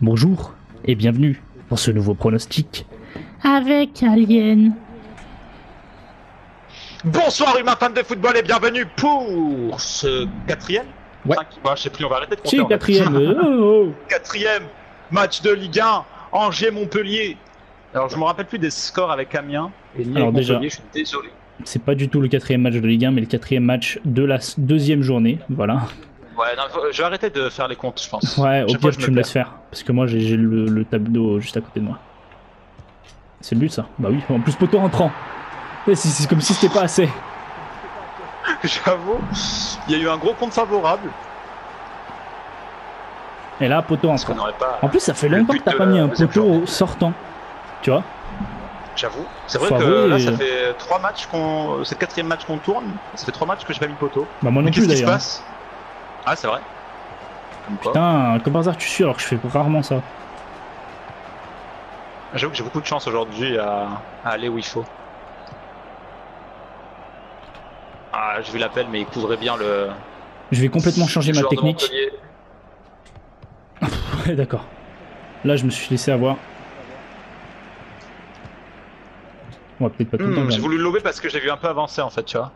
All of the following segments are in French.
Bonjour et bienvenue pour ce nouveau pronostic avec Alien. Bonsoir humains fans de football et bienvenue pour ce quatrième. Ouais. Bah, je sais plus, on va arrêter de compter. Si, en fait. quatrième. Quatrième match de Ligue 1, Angers-Montpellier. Alors je me rappelle plus des scores avec Amiens et Lille Alors avec déjà, Montpellier, je suis désolé. c'est pas du tout le quatrième match de Ligue 1, mais le quatrième match de la deuxième journée. Voilà. Ouais, non, je vais arrêter de faire les comptes, je pense. Ouais, au Chaque fois, pire, je tu me perds. laisses faire. Parce que moi, j'ai le tableau juste à côté de moi. C'est le but, ça. Bah oui, en plus, poteau rentrant. C'est comme si c'était pas assez. J'avoue, il y a eu un gros compte favorable. Et là, poteau Parce qu'on rentrant. n'aurait pas. En plus, ça fait le longtemps but que t'as de pas la mis un deuxième poteau journée. sortant. Tu vois? J'avoue. C'est vrai Faut que avouer, là, ça fait 3 matchs qu'on. C'est le quatrième match qu'on tourne. Ça fait 3 matchs que j'ai pas mis de poteau. Bah moi non Mais plus qu'est-ce qui se d'ailleurs. passe? Ah, c'est vrai. Comme quoi. Putain, comme par hasard, tu suis alors que je fais rarement ça. J'avoue que j'ai beaucoup de chance aujourd'hui à aller où il faut. Ah, j'ai vu l'appel, mais il couvrait bien le. Je vais complètement changer le ma joueur de technique. Montpellier. Ouais, d'accord. Là, je me suis laissé avoir. On va peut-être pas tout le temps. J'ai Quand voulu le lober parce que j'ai vu un peu avancer en fait, tu vois.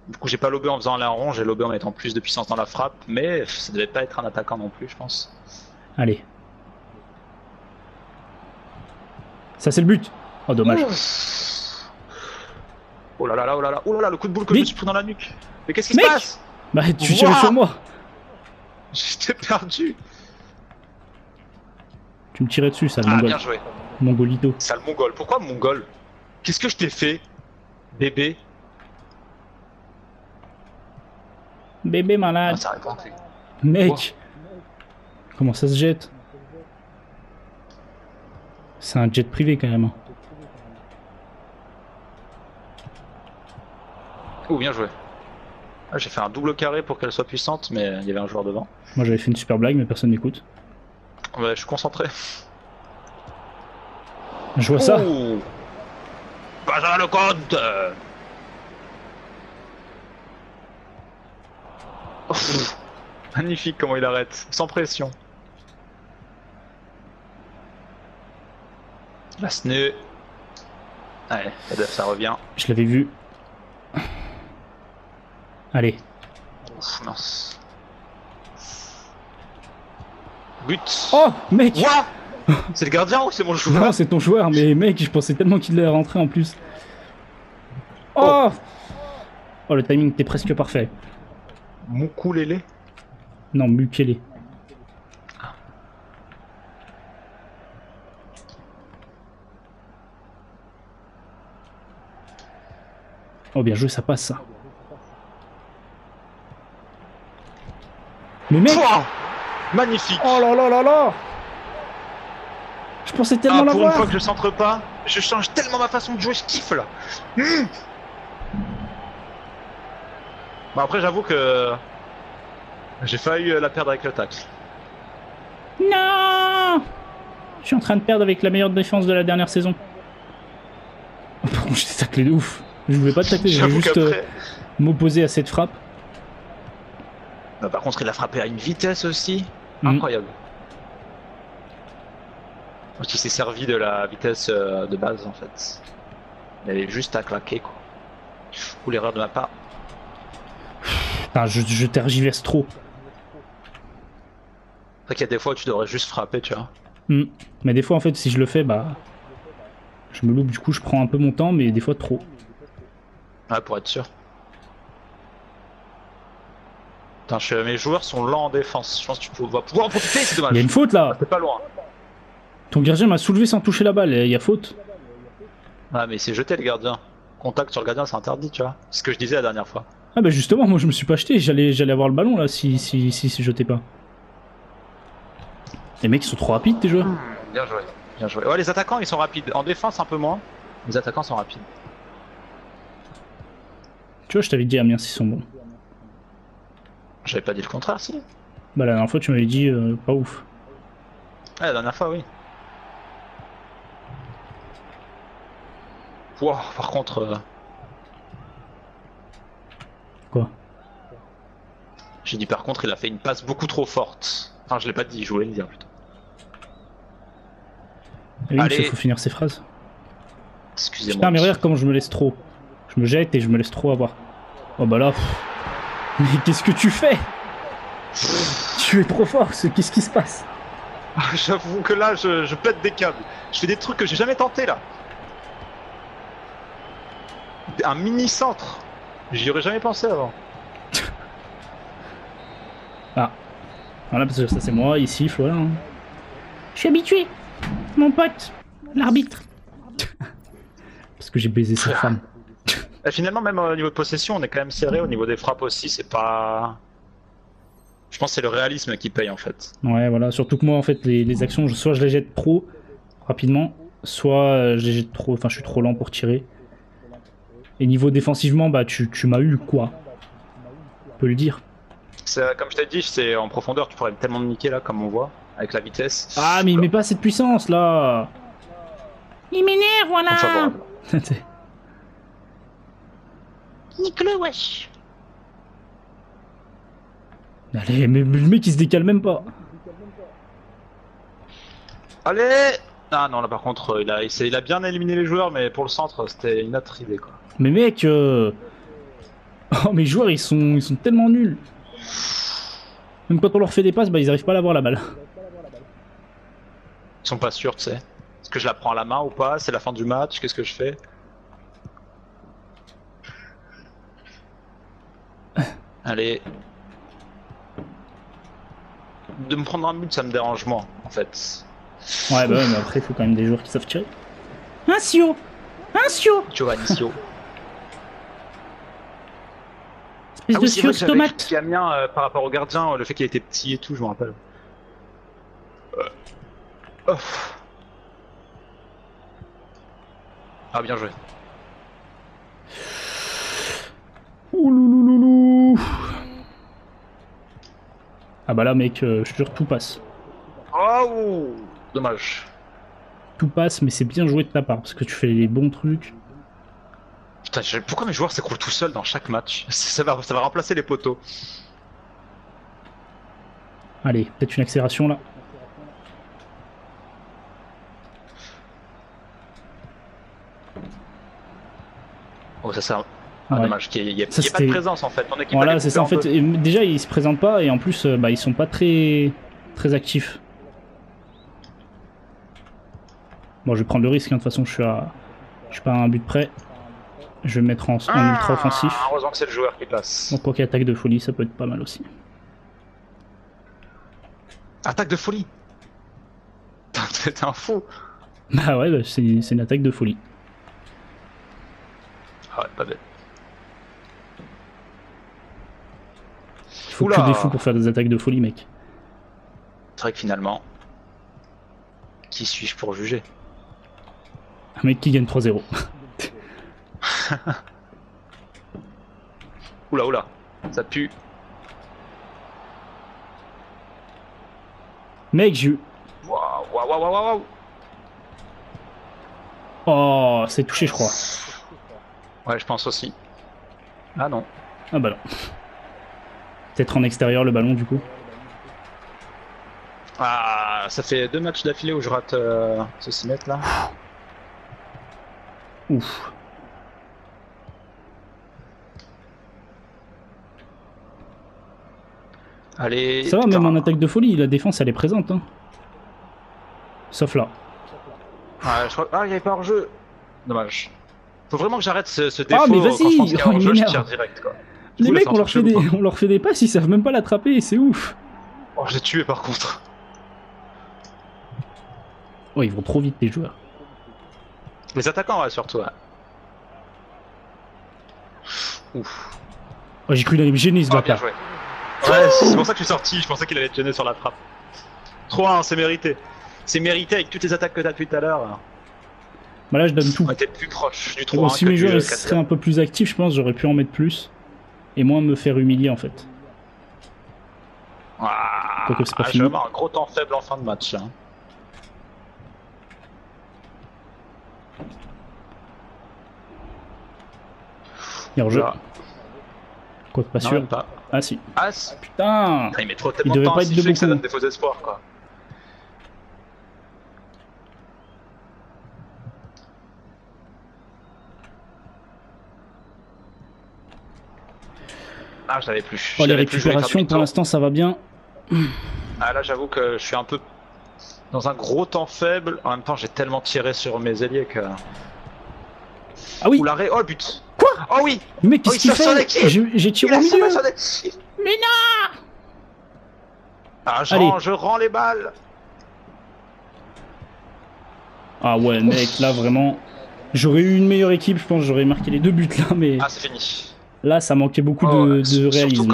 Du coup, j'ai pas lobé en faisant un rond, j'ai lobé en mettant plus de puissance dans la frappe, mais ça devait pas être un attaquant non plus, je pense. Allez. Ça, c'est le but. Oh, dommage. Ouf. Oh là là là, oh là là, oh là là, le coup de boule que je Vite. me suis pris dans la nuque. Mais qu'est-ce qui se Mec. passe? Bah, tu tirais Ouah. sur moi. J'étais perdu. Tu me tirais dessus, sale Ah, mongol. bien joué. Mongolito. Sale mongol. Pourquoi mongol? Qu'est-ce que je t'ai fait, bébé? Bébé Ah, malade. ça répond plus. Mec. Comment ça se jette? C'est un jet privé, carrément. Oh, bien joué. Ah, j'ai fait un double carré pour qu'elle soit puissante, mais il y avait un joueur devant. Moi, j'avais fait une super blague, mais personne m'écoute. Ouais, je suis concentré. Je vois ça. Oh, Benjamin Lecomte. Oh, magnifique comment il arrête, sans pression. La SNE. Allez, ça revient. Je l'avais vu. Allez. Ouf, mince. But. Oh, mec. Ouah. C'est le gardien ou c'est mon joueur? Non, c'est ton joueur, mais mec, je pensais tellement qu'il allait rentrer en plus. Oh. Oh, le timing était presque parfait. Moukoulélé. Non, Mukele. Oh, bien joué, ça passe, ça. Mais mec. Pouah, magnifique. Oh là là là là. Je pensais tellement Ah, pour une l'avoir. fois que je centre pas, je change tellement ma façon de jouer, je kiffe là. Bon, après, j'avoue que j'ai failli la perdre avec le tacle. Non. Je suis en train de perdre avec la meilleure défense de la dernière saison. Par contre, j'ai taclé de ouf. Je voulais pas te tacler, je voulais J'avoue juste qu'après. m'opposer à cette frappe. Par contre, il a frappé à une vitesse aussi. Mhm. Incroyable. Donc, il s'est servi de la vitesse de base en fait. Il avait juste à claquer quoi. Ou l'erreur de ma part. Putain, je tergiverse trop. C'est vrai qu'il y a des fois où tu devrais juste frapper, tu vois. Mais des fois, en fait, si je le fais, bah... Je me loupe, du coup, je prends un peu mon temps, mais des fois trop. Ouais, pour être sûr. Putain, mes joueurs sont lents en défense. Je pense que tu vas pouvoir en profiter, c'est dommage. Il y a une faute, là. C'est pas loin. Ton gardien m'a soulevé sans toucher la balle, il y a faute. Ah, mais c'est jeté le gardien. Contact sur le gardien, c'est interdit, tu vois. C'est ce que je disais la dernière fois. Ah bah justement, moi je me suis pas jeté, j'allais avoir le ballon là si je jetais pas. Les mecs ils sont trop rapides tes joueurs. Bien joué. Bien joué. Ouais, les attaquants ils sont rapides. En défense un peu moins. Les attaquants sont rapides. Tu vois, je t'avais dit Amiens s'ils sont bons. J'avais pas dit le contraire, si. Bah la dernière fois tu m'avais dit pas ouf. Ouais, la dernière fois, oui. Wow, par contre. Quoi? J'ai J'ai dit par contre, il a fait une passe beaucoup trop forte. Enfin, je l'ai pas dit, je voulais le dire plutôt. Oui, Allez. il faut finir ses phrases. Excusez-moi. Putain, mais regarde comment je me laisse trop. Je me jette et je me laisse trop avoir. Oh bah là. Mais qu'est-ce que tu fais? Tu es trop fort, qu'est-ce qui se passe? J'avoue que là, je pète des câbles. Je fais des trucs que j'ai jamais tenté là. Un mini-centre. J'y aurais jamais pensé avant. Ah. Voilà, parce que ça c'est moi, il siffle, voilà. Je suis habitué, mon pote, l'arbitre. Parce que j'ai baisé sa femme. Et finalement, même au niveau de possession, on est quand même serré. Au niveau des frappes aussi, c'est pas... Je pense que c'est le réalisme qui paye en fait. Ouais, voilà, surtout que moi en fait, les actions, soit je les jette trop rapidement, soit je les jette trop, enfin je suis trop lent pour tirer. Et niveau défensivement, bah tu m'as eu quoi. On peut le dire. Comme je t'ai dit, c'est en profondeur, tu pourrais tellement me niquer là, comme on voit, avec la vitesse. Ah, mais il met pas cette puissance là. Il m'énerve, voilà. Favorable. Nique-le, wesh. Allez, mais le mec il se décale même pas. Allez. Ah non, là par contre, il a bien éliminé les joueurs, mais pour le centre, c'était une autre idée quoi. Mais mec, oh mes joueurs ils sont tellement nuls. Même quand on leur fait des passes, bah ils arrivent pas à l'avoir la balle. Ils sont pas sûrs, tu sais. Est-ce que je la prends à la main ou pas? C'est la fin du match, qu'est-ce que je fais? Allez. De me prendre un but, ça me dérange moins, en fait. Ouais, bah ouais, mais après il faut quand même des joueurs qui savent tirer. Un Sio. Un Sio. Giovanni Sio. Espèce de Sio tomate. Qui a mis par rapport au gardien, le fait qu'il était petit et tout, je me rappelle. Oh. Ah, bien joué. Ouloulouloulou. Ah bah là mec, je te jure tout passe. Oh, dommage. Tout passe, mais c'est bien joué de ta part, parce que tu fais les bons trucs. Putain, pourquoi mes joueurs s'écroulent tout seuls dans chaque match? Ça va remplacer les poteaux. Allez, peut-être une accélération là. Oh, ça sert. Ouais. Dommage qu'il n'y ait Ça, pas de présence en fait. Ton équipe voilà, c'est ça en fait. Et déjà, ils se présentent pas et en plus, bah, ils sont pas très actifs. Bon, je vais prendre le risque. Hein. De toute façon, je suis pas à un but près. Je vais me mettre en ultra offensif. Heureusement que c'est le joueur qui passe. Donc, quoi qu'attaque de folie, ça peut être pas mal aussi. Attaque de folie. T'es un fou. Bah ouais, bah, c'est une attaque de folie. Ah ouais, pas bête. Il faut que des fous pour faire des attaques de folie, mec. C'est vrai que finalement, qui suis-je pour juger? Un mec qui gagne 3-0. Oula, ça pue. Mec, j'ai eu... Waouh. Oh, c'est touché, je crois. Ouais, je pense aussi. Ah non. Ah bah non. Peut-être en extérieur le ballon, du coup. Ah, ça fait 2 matchs d'affilée où je rate ce 6 mètres là. Ouf. Allez. Ça va, putain. même en attaque de folie, la défense elle est présente. Hein. Sauf là. Ouais, je crois... Ah, il n'y avait pas hors-jeu. Dommage. Faut vraiment que j'arrête ce défaut. Ah, mais vas-y, quand je pense qu'il y a oh, hors-jeu, il je m'énerve. tire direct quoi. Les Vous, mecs, là, on leur fait des passes, ils savent même pas l'attraper, c'est ouf. Oh, j'ai tué par contre. Oh, ils vont trop vite, les joueurs. Les attaquants, ouais, surtout. Ouais. Ouf. Oh, j'ai cru qu'il allait me gêner, ce Ah, bien bâtard. joué. Ouais, c'est pour ça que je suis sorti, je pensais qu'il allait te gêner sur la trappe. 3-1, c'est mérité. C'est mérité avec toutes les attaques que t'as depuis tout à l'heure. Bah là, je donne tout. On était plus proche du 3-1 Bon, si que mes du joueurs 4-0. seraient un peu plus actifs, je pense j'aurais pu en mettre plus. Et moins me faire humilier, en fait. Quoique c'est pas Je fini. vais avoir un gros temps faible en fin de match. Hein. Il y a hors-jeu. Là. Quoique pas Non, sûr. même pas. Ah si. Ah, Putain. il met trop Il tellement de devait temps pas à être de siffler que ça beaucoup. donne des faux espoirs, quoi. Ah, je l'avais plus. Oh, Je les l'avais plus, je voulais faire récupérations pour demi-tour. l'instant ça va bien. Ah, là, j'avoue que je suis un peu dans un gros temps faible. En même temps, j'ai tellement tiré sur mes alliés que. Ah oui. Ou l'arrêt. Oh, le but. Quoi? Oh oui. Mais qu'est-ce il qu'il sauve son fait? équipe. J'ai Il tiré au a milieu. sauvé son équipe. Mais non. Ah, Allez. je rends les balles. Ah ouais mec, là vraiment. J'aurais eu une meilleure équipe, je pense, j'aurais marqué les 2 buts là, mais Ah, c'est fini. là ça manquait beaucoup Oh, de surtout réalisme.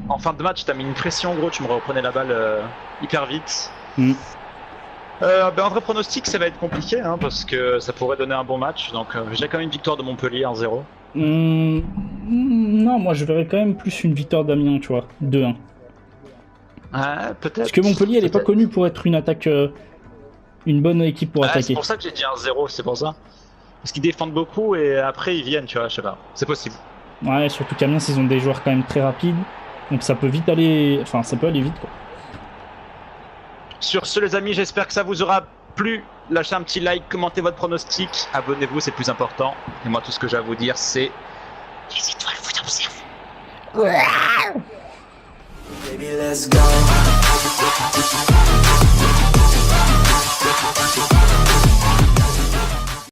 qu'en fin de match, t'as mis une pression, gros, tu me reprenais la balle hyper vite. Mm. En vrai pronostic, ça va être compliqué, hein, parce que ça pourrait donner un bon match. Donc j'ai quand même une victoire de Montpellier 1-0. Non, moi je verrais quand même plus une victoire d'Amiens, tu vois, 2-1. Ah, peut-être. Parce que Montpellier, elle est pas Peut-être. connue pour être une attaque, une bonne équipe pour Ah, c'est attaquer. pour ça que j'ai dit 1-0, c'est pour ça. Parce qu'ils défendent beaucoup et après ils viennent, tu vois, je sais pas. C'est possible. Ouais, surtout qu'Amiens, ils ont des joueurs quand même très rapides, donc ça peut vite aller, enfin ça peut aller vite quoi. Sur ce, les amis, j'espère que ça vous aura plu. Lâchez un petit like, commentez votre pronostic, abonnez-vous, c'est le plus important. Et moi, tout ce que j'ai à vous dire, c'est. Les étoiles vous observent. Baby, let's go.